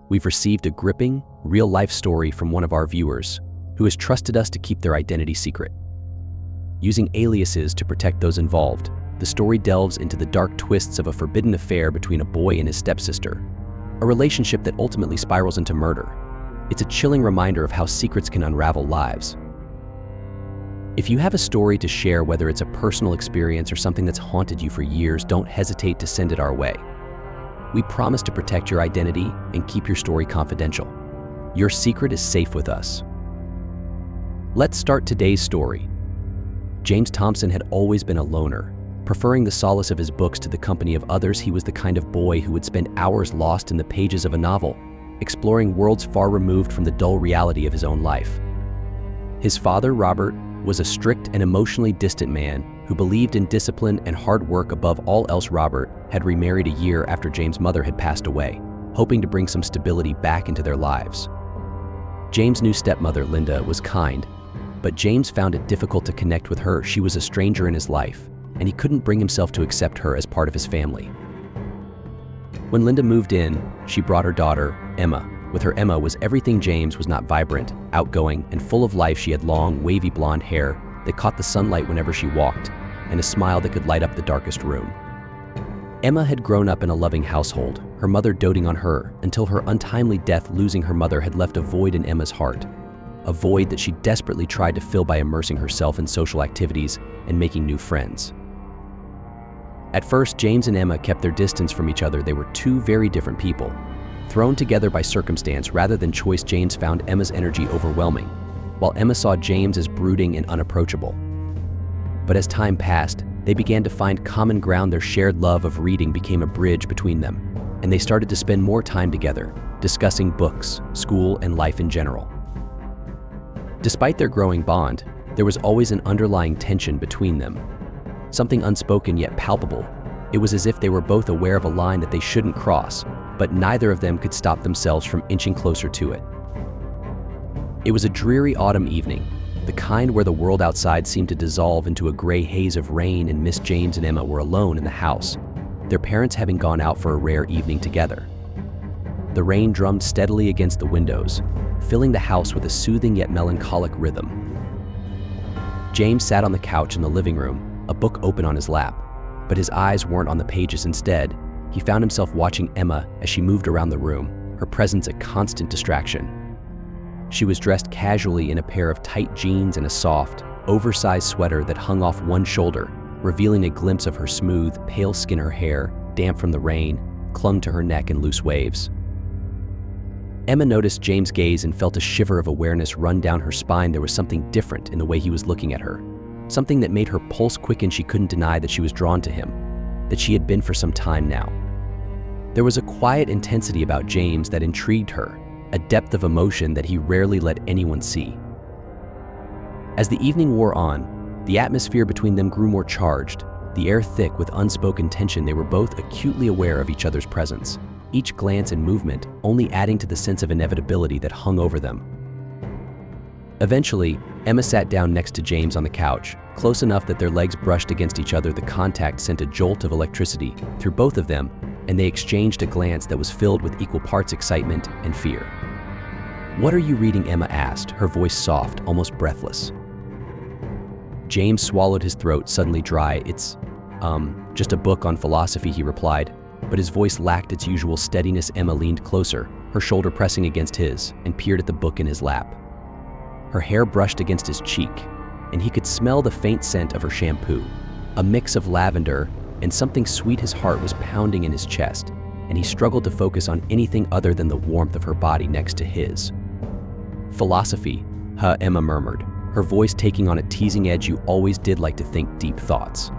we've received a gripping, real-life story from one of our viewers who has trusted us to keep their identity secret. Using aliases to protect those involved, the story delves into the dark twists of a forbidden affair between a boy and his stepsister, a relationship that ultimately spirals into murder. It's a chilling reminder of how secrets can unravel lives. If you have a story to share, whether it's a personal experience or something that's haunted you for years, don't hesitate to send it our way. We promise to protect your identity and keep your story confidential. Your secret is safe with us. Let's start today's story. James Thompson had always been a loner. Preferring the solace of his books to the company of others, he was the kind of boy who would spend hours lost in the pages of a novel, exploring worlds far removed from the dull reality of his own life. His father, Robert, was a strict and emotionally distant man who believed in discipline and hard work above all else. Robert had remarried a year after James' mother had passed away, hoping to bring some stability back into their lives. James' new stepmother, Linda, was kind, but James found it difficult to connect with her. She was a stranger in his life, and he couldn't bring himself to accept her as part of his family. When Linda moved in, she brought her daughter, Emma. With her, Emma was everything James was not: vibrant, outgoing, and full of life. She had long, wavy blonde hair that caught the sunlight whenever she walked, and a smile that could light up the darkest room. Emma had grown up in a loving household, her mother doting on her, until her untimely death. Losing her mother had left a void in Emma's heart, a void that she desperately tried to fill by immersing herself in social activities and making new friends. At first, James and Emma kept their distance from each other. They were two very different people. Thrown together by circumstance rather than choice, James found Emma's energy overwhelming, while Emma saw James as brooding and unapproachable. But as time passed, they began to find common ground. Their shared love of reading became a bridge between them, and they started to spend more time together, discussing books, school, and life in general. Despite their growing bond, there was always an underlying tension between them, something unspoken yet palpable. It was as if they were both aware of a line that they shouldn't cross, but neither of them could stop themselves from inching closer to it. It was a dreary autumn evening, the kind where the world outside seemed to dissolve into a gray haze of rain and mist. James and Emma were alone in the house, their parents having gone out for a rare evening together. The rain drummed steadily against the windows, filling the house with a soothing yet melancholic rhythm. James sat on the couch in the living room, a book open on his lap, but his eyes weren't on the pages. Instead, he found himself watching Emma as she moved around the room, her presence a constant distraction. She was dressed casually in a pair of tight jeans and a soft, oversized sweater that hung off one shoulder, revealing a glimpse of her smooth, pale skin. Her hair, damp from the rain, clung to her neck in loose waves. Emma noticed James' gaze and felt a shiver of awareness run down her spine. There was something different in the way he was looking at her, something that made her pulse quicken. She couldn't deny that she was drawn to him, that she had been for some time now. There was a quiet intensity about James that intrigued her, a depth of emotion that he rarely let anyone see. As the evening wore on, the atmosphere between them grew more charged, the air thick with unspoken tension. They were both acutely aware of each other's presence, each glance and movement only adding to the sense of inevitability that hung over them. Eventually, Emma sat down next to James on the couch, close enough that their legs brushed against each other. The contact sent a jolt of electricity through both of them, and they exchanged a glance that was filled with equal parts excitement and fear. "What are you reading?" Emma asked, her voice soft, almost breathless. James swallowed, his throat suddenly dry. "It's, just a book on philosophy," he replied, but his voice lacked its usual steadiness. Emma leaned closer, her shoulder pressing against his, and peered at the book in his lap. Her hair brushed against his cheek, and he could smell the faint scent of her shampoo, a mix of lavender and something sweet. His heart was pounding in his chest, and he struggled to focus on anything other than the warmth of her body next to his. "Philosophy, huh?" Emma murmured, her voice taking on a teasing edge. "You always did like to think deep thoughts."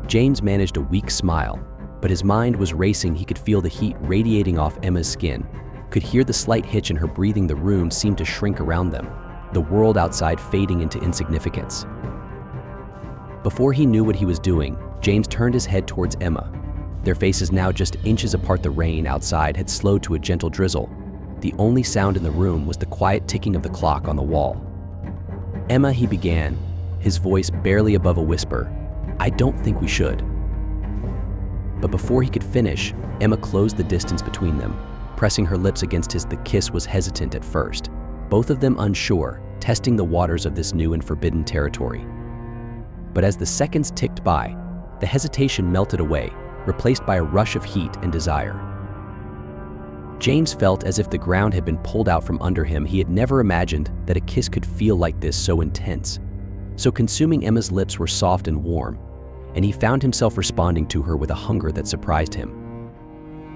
James managed a weak smile, but his mind was racing. He could feel the heat radiating off Emma's skin, could hear the slight hitch in her breathing. The room seemed to shrink around them, the world outside fading into insignificance. Before he knew what he was doing, James turned his head towards Emma, their faces now just inches apart. The rain outside had slowed to a gentle drizzle. The only sound in the room was the quiet ticking of the clock on the wall. "Emma," he began, his voice barely above a whisper, "I don't think we should." But before he could finish, Emma closed the distance between them, pressing her lips against his. The kiss was hesitant at first, both of them unsure, testing the waters of this new and forbidden territory. But as the seconds ticked by, the hesitation melted away, replaced by a rush of heat and desire. James felt as if the ground had been pulled out from under him. He had never imagined that a kiss could feel like this, so intense, so consuming. Emma's lips were soft and warm, and he found himself responding to her with a hunger that surprised him.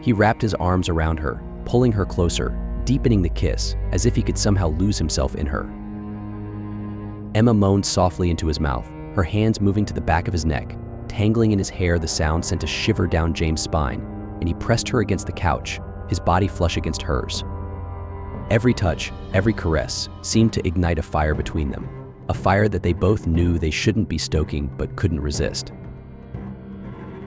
He wrapped his arms around her, pulling her closer, deepening the kiss, as if he could somehow lose himself in her. Emma moaned softly into his mouth, her hands moving to the back of his neck, tangling in his hair. The sound sent a shiver down James' spine, and he pressed her against the couch, his body flush against hers. Every touch, every caress, seemed to ignite a fire between them, a fire that they both knew they shouldn't be stoking but couldn't resist.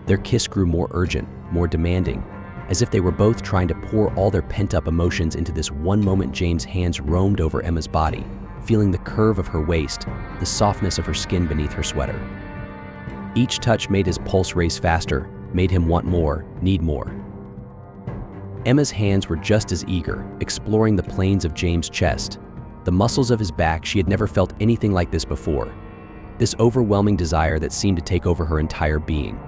Their kiss grew more urgent, more demanding, as if they were both trying to pour all their pent-up emotions into this one moment. James' hands roamed over Emma's body, feeling the curve of her waist, the softness of her skin beneath her sweater. Each touch made his pulse race faster, made him want more, need more. Emma's hands were just as eager, exploring the planes of James' chest, the muscles of his back. She had never felt anything like this before, this overwhelming desire that seemed to take over her entire being.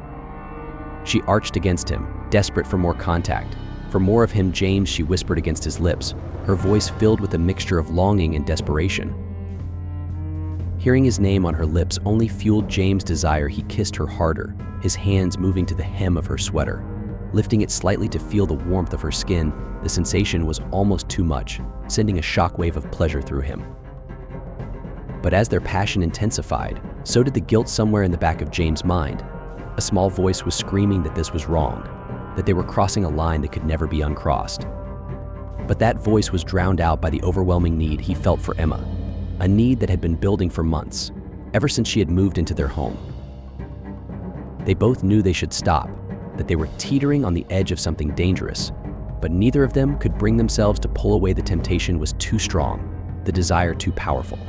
She arched against him, desperate for more contact, for more of him. James, she whispered against his lips, her voice filled with a mixture of longing and desperation. Hearing his name on her lips only fueled James' desire. He kissed her harder, his hands moving to the hem of her sweater, lifting it slightly to feel the warmth of her skin. The sensation was almost too much, sending a shockwave of pleasure through him. But as their passion intensified, so did the guilt somewhere in the back of James' mind. A small voice was screaming that this was wrong, that they were crossing a line that could never be uncrossed. But that voice was drowned out by the overwhelming need he felt for Emma, a need that had been building for months, ever since she had moved into their home. They both knew they should stop, that they were teetering on the edge of something dangerous, but neither of them could bring themselves to pull away. The temptation was too strong, the desire too powerful.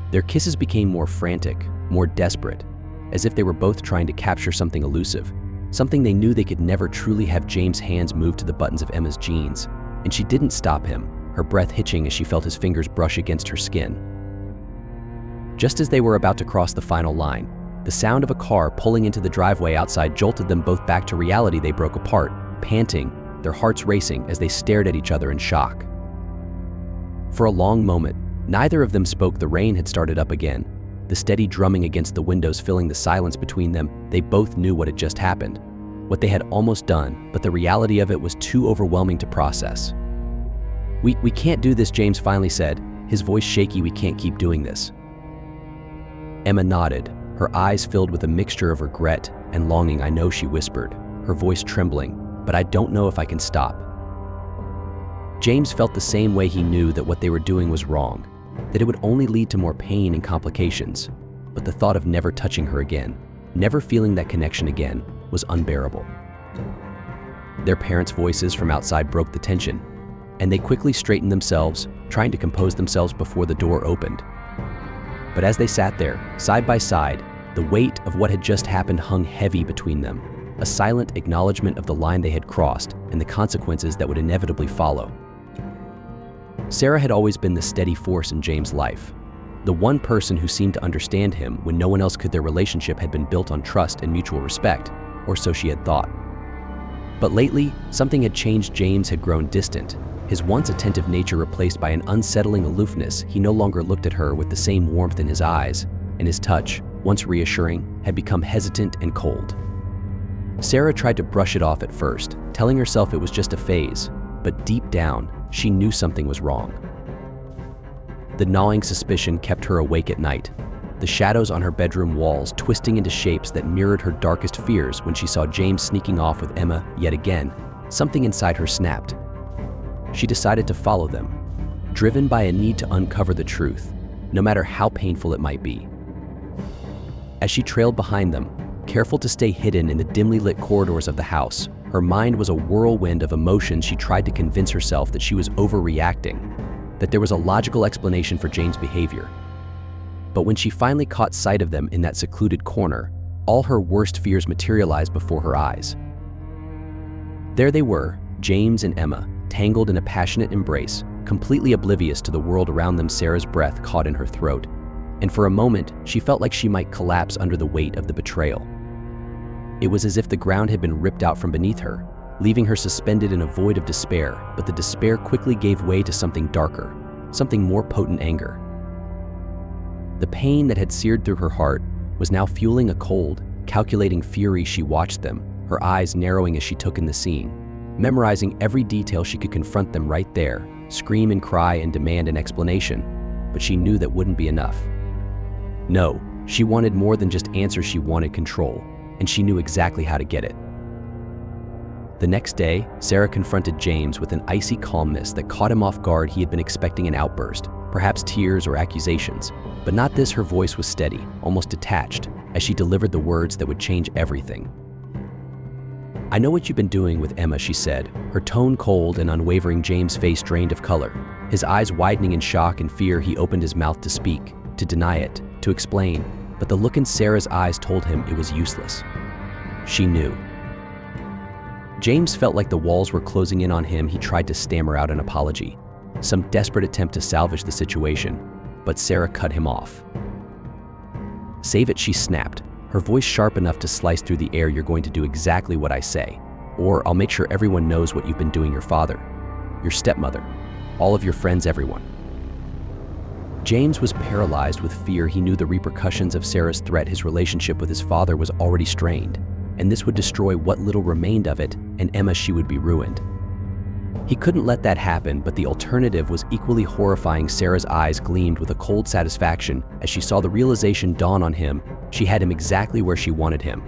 Their kisses became more frantic, more desperate, as if they were both trying to capture something elusive, something they knew they could never truly have. James' hands moved to the buttons of Emma's jeans, and she didn't stop him, her breath hitching as she felt his fingers brush against her skin. Just as they were about to cross the final line, the sound of a car pulling into the driveway outside jolted them both back to reality. They broke apart, panting, their hearts racing as they stared at each other in shock. For a long moment, neither of them spoke. The rain had started up again, the steady drumming against the windows filling the silence between them. They both knew what had just happened, what they had almost done, but the reality of it was too overwhelming to process. We can't do this," James finally said, his voice shaky. "We can't keep doing this." Emma nodded, her eyes filled with a mixture of regret and longing. "I know," she whispered, her voice trembling, "but I don't know if I can stop." James felt the same way. He knew that what they were doing was wrong, that it would only lead to more pain and complications, but the thought of never touching her again, never feeling that connection again, was unbearable. Their parents' voices from outside broke the tension, and they quickly straightened themselves, trying to compose themselves before the door opened. But as they sat there, side by side, the weight of what had just happened hung heavy between them, a silent acknowledgement of the line they had crossed and the consequences that would inevitably follow. Sarah had always been the steady force in James' life, the one person who seemed to understand him when no one else could. Their relationship had been built on trust and mutual respect, or so she had thought. But lately, something had changed. James had grown distant, his once attentive nature replaced by an unsettling aloofness. He no longer looked at her with the same warmth in his eyes, and his touch, once reassuring, had become hesitant and cold. Sarah tried to brush it off at first, telling herself it was just a phase, but deep down, she knew something was wrong. The gnawing suspicion kept her awake at night, the shadows on her bedroom walls twisting into shapes that mirrored her darkest fears. When she saw James sneaking off with Emma yet again, something inside her snapped. She decided to follow them, driven by a need to uncover the truth, no matter how painful it might be. As she trailed behind them, careful to stay hidden in the dimly lit corridors of the house, her mind was a whirlwind of emotions. She tried to convince herself that she was overreacting, that there was a logical explanation for James' behavior. But when she finally caught sight of them in that secluded corner, all her worst fears materialized before her eyes. There they were, James and Emma, tangled in a passionate embrace, completely oblivious to the world around them. Sarah's breath caught in her throat, and for a moment, she felt like she might collapse under the weight of the betrayal. It was as if the ground had been ripped out from beneath her, leaving her suspended in a void of despair, but the despair quickly gave way to something darker, something more potent: anger. The pain that had seared through her heart was now fueling a cold, calculating fury. She watched them, her eyes narrowing as she took in the scene, memorizing every detail. She could confront them right there, scream and cry and demand an explanation, but she knew that wouldn't be enough. No, she wanted more than just answers. She wanted control, and she knew exactly how to get it. The next day, Sarah confronted James with an icy calmness that caught him off guard. He had been expecting an outburst, perhaps tears or accusations, but not this. Her voice was steady, almost detached, as she delivered the words that would change everything. "I know what you've been doing with Emma," she said, her tone cold and unwavering. James' face drained of color, his eyes widening in shock and fear. He opened his mouth to speak, to deny it, to explain, but the look in Sarah's eyes told him it was useless. She knew. James felt like the walls were closing in on him. He tried to stammer out an apology, some desperate attempt to salvage the situation, but Sarah cut him off. "Save it," she snapped, her voice sharp enough to slice through the air. "You're going to do exactly what I say, or I'll make sure everyone knows what you've been doing. Your father, your stepmother, all of your friends, everyone." James was paralyzed with fear. He knew the repercussions of Sarah's threat. His relationship with his father was already strained, and this would destroy what little remained of it, and Emma, she would be ruined. He couldn't let that happen, but the alternative was equally horrifying. Sarah's eyes gleamed with a cold satisfaction as she saw the realization dawn on him. She had him exactly where she wanted him.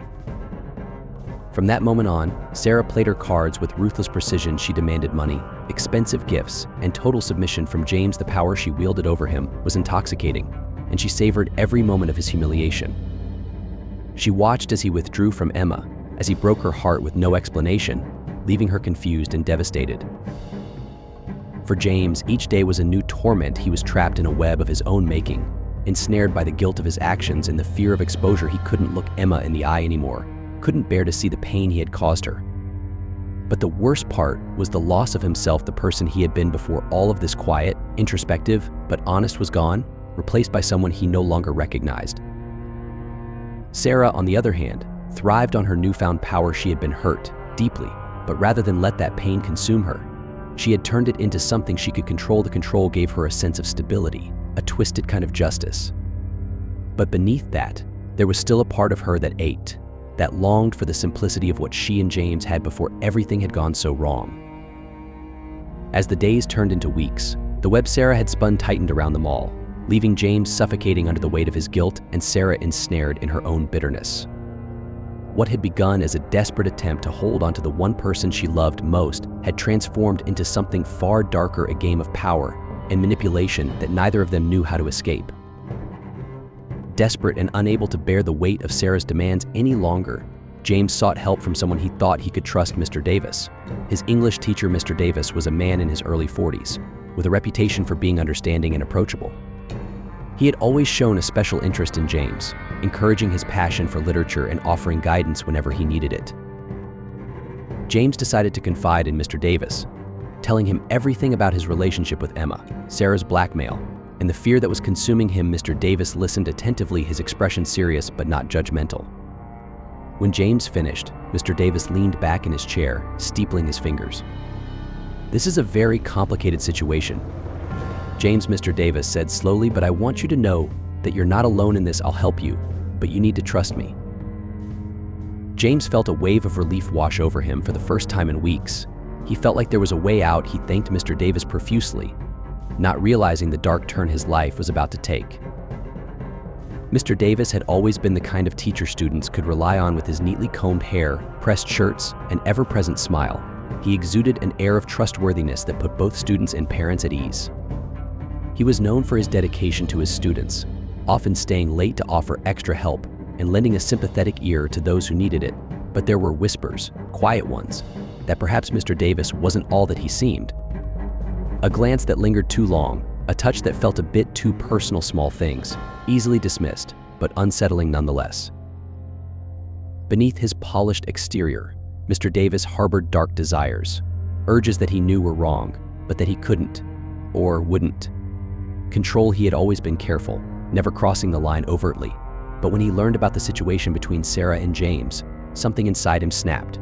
From that moment on, Sarah played her cards with ruthless precision. She demanded money, expensive gifts, and total submission from James. The power she wielded over him was intoxicating, and she savored every moment of his humiliation. She watched as he withdrew from Emma, as he broke her heart with no explanation, leaving her confused and devastated. For James, each day was a new torment. He was trapped in a web of his own making, ensnared by the guilt of his actions and the fear of exposure. He couldn't look Emma in the eye anymore, couldn't bear to see the pain he had caused her. But the worst part was the loss of himself. The person he had been before all of this, quiet, introspective, but honest, was gone, replaced by someone he no longer recognized. Sarah, on the other hand, thrived on her newfound power. She had been hurt, deeply, but rather than let that pain consume her, she had turned it into something she could control. The control gave her a sense of stability, a twisted kind of justice. But beneath that, there was still a part of her that ached, that longed for the simplicity of what she and James had before everything had gone so wrong. As the days turned into weeks, the web Sarah had spun tightened around them all, leaving James suffocating under the weight of his guilt and Sarah ensnared in her own bitterness. What had begun as a desperate attempt to hold onto the one person she loved most had transformed into something far darker, a game of power and manipulation that neither of them knew how to escape. Desperate and unable to bear the weight of Sarah's demands any longer, James sought help from someone he thought he could trust: Mr. Davis. His English teacher, Mr. Davis, was a man in his early 40s, with a reputation for being understanding and approachable. He had always shown a special interest in James, encouraging his passion for literature and offering guidance whenever he needed it. James decided to confide in Mr. Davis, telling him everything about his relationship with Emma, Sarah's blackmail, and the fear that was consuming him. Mr. Davis listened attentively, his expression serious but not judgmental. When James finished, Mr. Davis leaned back in his chair, steepling his fingers. "This is a very complicated situation, James," Mr. Davis said slowly, "but I want you to know that you're not alone in this. I'll help you, but you need to trust me." James felt a wave of relief wash over him. For the first time in weeks, he felt like there was a way out. He thanked Mr. Davis profusely, not realizing the dark turn his life was about to take. Mr. Davis had always been the kind of teacher students could rely on. With his neatly combed hair, pressed shirts, and ever-present smile, he exuded an air of trustworthiness that put both students and parents at ease. He was known for his dedication to his students, often staying late to offer extra help and lending a sympathetic ear to those who needed it. But there were whispers, quiet ones, that perhaps Mr. Davis wasn't all that he seemed. A glance that lingered too long, a touch that felt a bit too personal, small things, easily dismissed, but unsettling nonetheless. Beneath his polished exterior, Mr. Davis harbored dark desires. urges that he knew were wrong, but that he couldn't, or wouldn't. Control. He had always been careful, never crossing the line overtly. But when he learned about the situation between Sarah and James, something inside him snapped.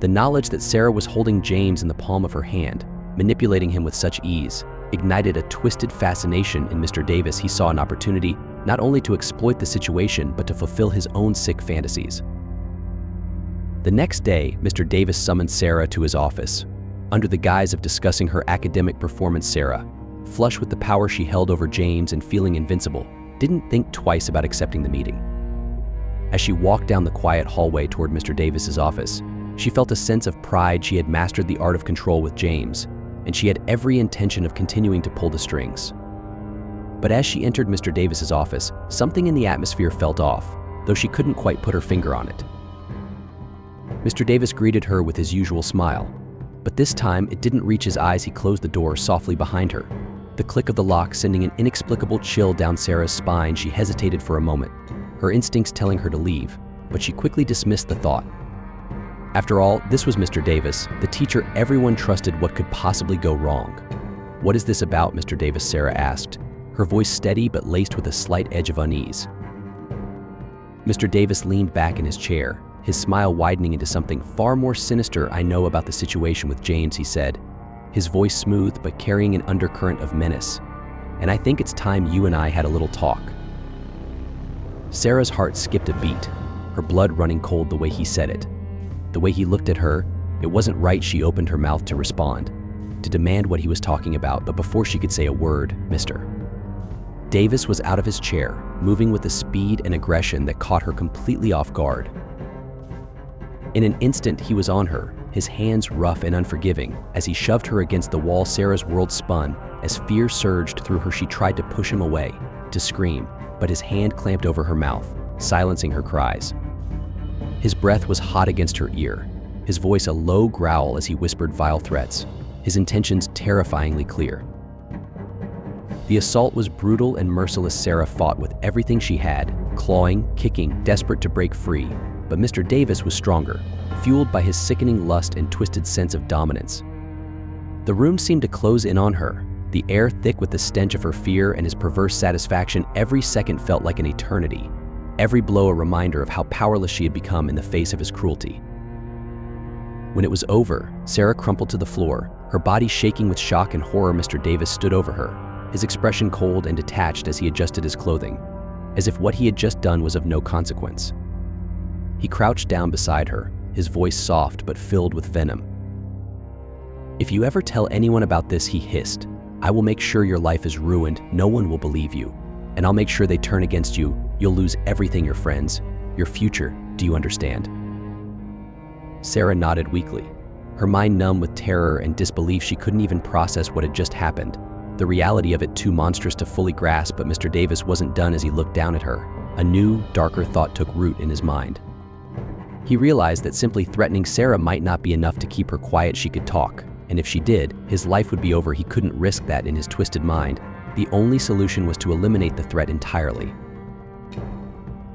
The knowledge that Sarah was holding James in the palm of her hand, manipulating him with such ease, ignited a twisted fascination in Mr. Davis. He saw an opportunity not only to exploit the situation, but to fulfill his own sick fantasies. The next day, Mr. Davis summoned Sarah to his office. Under the guise of discussing her academic performance, Sarah, flush with the power she held over James and feeling invincible, didn't think twice about accepting the meeting. As she walked down the quiet hallway toward Mr. Davis's office, she felt a sense of pride. She had mastered the art of control with James, and she had every intention of continuing to pull the strings. But as she entered Mr. Davis's office, something in the atmosphere felt off, though she couldn't quite put her finger on it. Mr. Davis greeted her with his usual smile, but this time it didn't reach his eyes. He closed the door softly behind her, the click of the lock sending an inexplicable chill down Sarah's spine. She hesitated for a moment, her instincts telling her to leave, but she quickly dismissed the thought. After all, this was Mr. Davis, the teacher everyone trusted. What could possibly go wrong? "What is this about, Mr. Davis?" Sarah asked, her voice steady but laced with a slight edge of unease. Mr. Davis leaned back in his chair, his smile widening into something far more sinister. "I know about the situation with James," he said, his voice smooth but carrying an undercurrent of menace. "And I think it's time you and I had a little talk." Sarah's heart skipped a beat, her blood running cold the way he said it. The way he looked at her, it wasn't right. She opened her mouth to respond, to demand what he was talking about, but before she could say a word, Mr. Davis was out of his chair, moving with a speed and aggression that caught her completely off guard. In an instant, he was on her, his hands rough and unforgiving. As he shoved her against the wall, Sarah's world spun. As fear surged through her, she tried to push him away, to scream, but his hand clamped over her mouth, silencing her cries. His breath was hot against her ear, his voice a low growl as he whispered vile threats, his intentions terrifyingly clear. The assault was brutal and merciless. Sarah fought with everything she had, clawing, kicking, desperate to break free. But Mr. Davis was stronger, fueled by his sickening lust and twisted sense of dominance. The room seemed to close in on her, the air thick with the stench of her fear and his perverse satisfaction. Every second felt like an eternity, every blow a reminder of how powerless she had become in the face of his cruelty. When it was over, Sarah crumpled to the floor, her body shaking with shock and horror. Mr. Davis stood over her, his expression cold and detached as he adjusted his clothing, as if what he had just done was of no consequence. He crouched down beside her, his voice soft but filled with venom. "If you ever tell anyone about this," he hissed, "I will make sure your life is ruined. No one will believe you. And I'll make sure they turn against you. You'll lose everything, your friends, your future. Do you understand?" Sarah nodded weakly, her mind numb with terror and disbelief. She couldn't even process what had just happened, the reality of it too monstrous to fully grasp. But Mr. Davis wasn't done. As he looked down at her, a new, darker thought took root in his mind. He realized that simply threatening Sarah might not be enough to keep her quiet. She could talk, and if she did, his life would be over. He couldn't risk that. In his twisted mind, the only solution was to eliminate the threat entirely.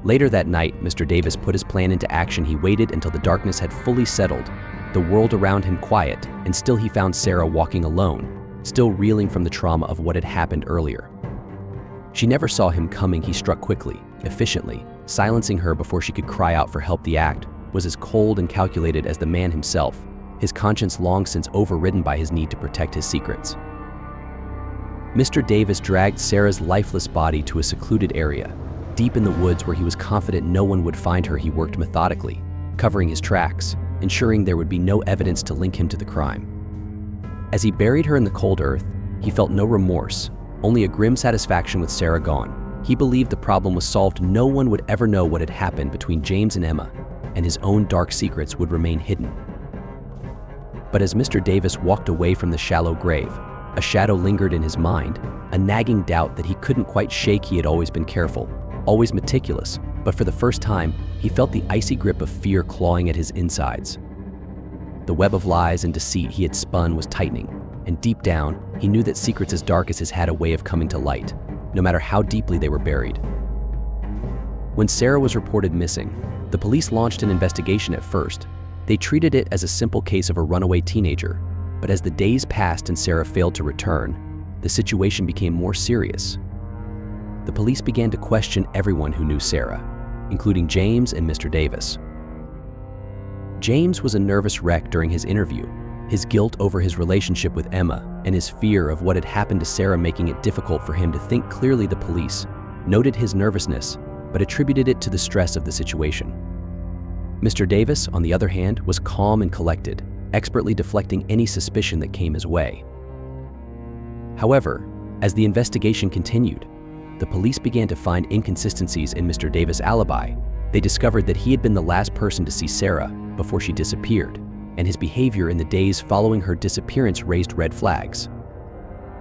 Later that night, Mr. Davis put his plan into action. He waited until the darkness had fully settled, the world around him quiet, and still he found Sarah walking alone, still reeling from the trauma of what had happened earlier. She never saw him coming. He struck quickly, efficiently, silencing her before she could cry out for help. The act was as cold and calculated as the man himself, his conscience long since overridden by his need to protect his secrets. Mr. Davis dragged Sarah's lifeless body to a secluded area, deep in the woods where he was confident no one would find her. He worked methodically, covering his tracks, ensuring there would be no evidence to link him to the crime. As he buried her in the cold earth, he felt no remorse, only a grim satisfaction with Sarah gone. He believed the problem was solved. No one would ever know what had happened between James and Emma, and his own dark secrets would remain hidden. But as Mr. Davis walked away from the shallow grave, a shadow lingered in his mind, a nagging doubt that he couldn't quite shake. He had always been careful, always meticulous, but for the first time, he felt the icy grip of fear clawing at his insides. The web of lies and deceit he had spun was tightening, and deep down, he knew that secrets as dark as his had a way of coming to light, no matter how deeply they were buried. When Sarah was reported missing, the police launched an investigation at first, They treated it as a simple case of a runaway teenager, but as the days passed and Sarah failed to return, the situation became more serious. The police began to question everyone who knew Sarah, including James and Mr. Davis. James was a nervous wreck during his interview, his guilt over his relationship with Emma and his fear of what had happened to Sarah making it difficult for him to think clearly. The police noted his nervousness, but attributed it to the stress of the situation. Mr. Davis, on the other hand, was calm and collected, expertly deflecting any suspicion that came his way. However, as the investigation continued, the police began to find inconsistencies in Mr. Davis' alibi. They discovered that he had been the last person to see Sarah before she disappeared, and his behavior in the days following her disappearance raised red flags.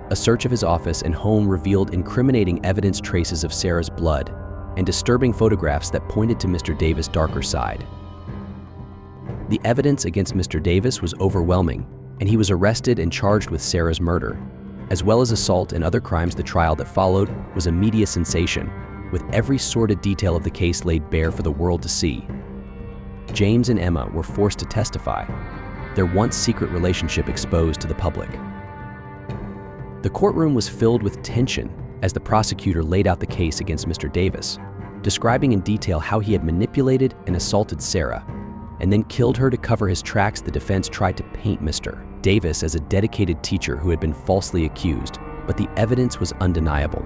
A search of his office and home revealed incriminating evidence, traces of Sarah's blood, and disturbing photographs that pointed to Mr. Davis' darker side. The evidence against Mr. Davis was overwhelming, and he was arrested and charged with Sarah's murder, as well as assault and other crimes. The trial that followed was a media sensation, with every sordid detail of the case laid bare for the world to see. James and Emma were forced to testify, their once secret relationship exposed to the public. The courtroom was filled with tension as the prosecutor laid out the case against Mr. Davis, describing in detail how he had manipulated and assaulted Sarah, and then killed her to cover his tracks. The defense tried to paint Mr. Davis as a dedicated teacher who had been falsely accused, but the evidence was undeniable.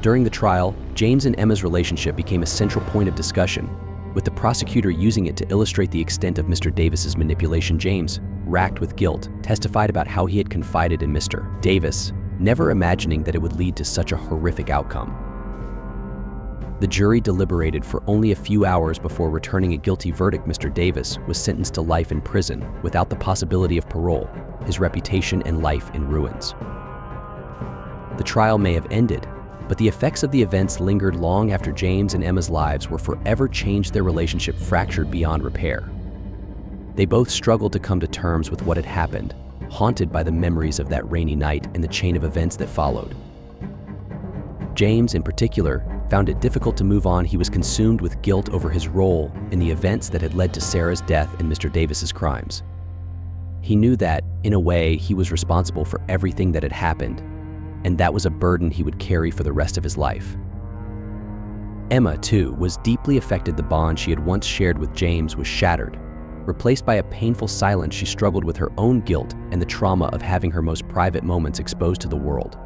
During the trial, James and Emma's relationship became a central point of discussion, with the prosecutor using it to illustrate the extent of Mr. Davis's manipulation. James, racked with guilt, testified about how he had confided in Mr. Davis, never imagining that it would lead to such a horrific outcome. The jury deliberated for only a few hours before returning a guilty verdict. Mr. Davis was sentenced to life in prison without the possibility of parole, his reputation and life in ruins. The trial may have ended, but the effects of the events lingered long after. James and Emma's lives were forever changed, their relationship fractured beyond repair. They both struggled to come to terms with what had happened, haunted by the memories of that rainy night and the chain of events that followed. James, in particular, found it difficult to move on. He was consumed with guilt over his role in the events that had led to Sarah's death and Mr. Davis's crimes. He knew that, in a way, he was responsible for everything that had happened, and that was a burden he would carry for the rest of his life. Emma, too, was deeply affected. The bond she had once shared with James was shattered, replaced by a painful silence. She struggled with her own guilt and the trauma of having her most private moments exposed to the world.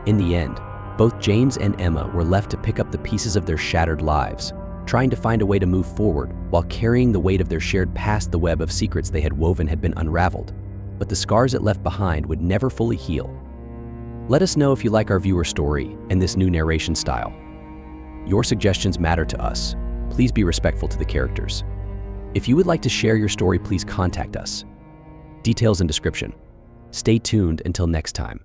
In the end, both James and Emma were left to pick up the pieces of their shattered lives, trying to find a way to move forward while carrying the weight of their shared past. The web of secrets they had woven had been unraveled, but the scars it left behind would never fully heal. Let us know if you like our viewer story and this new narration style. Your suggestions matter to us. Please be respectful to the characters. If you would like to share your story, please contact us. Details in description. Stay tuned until next time.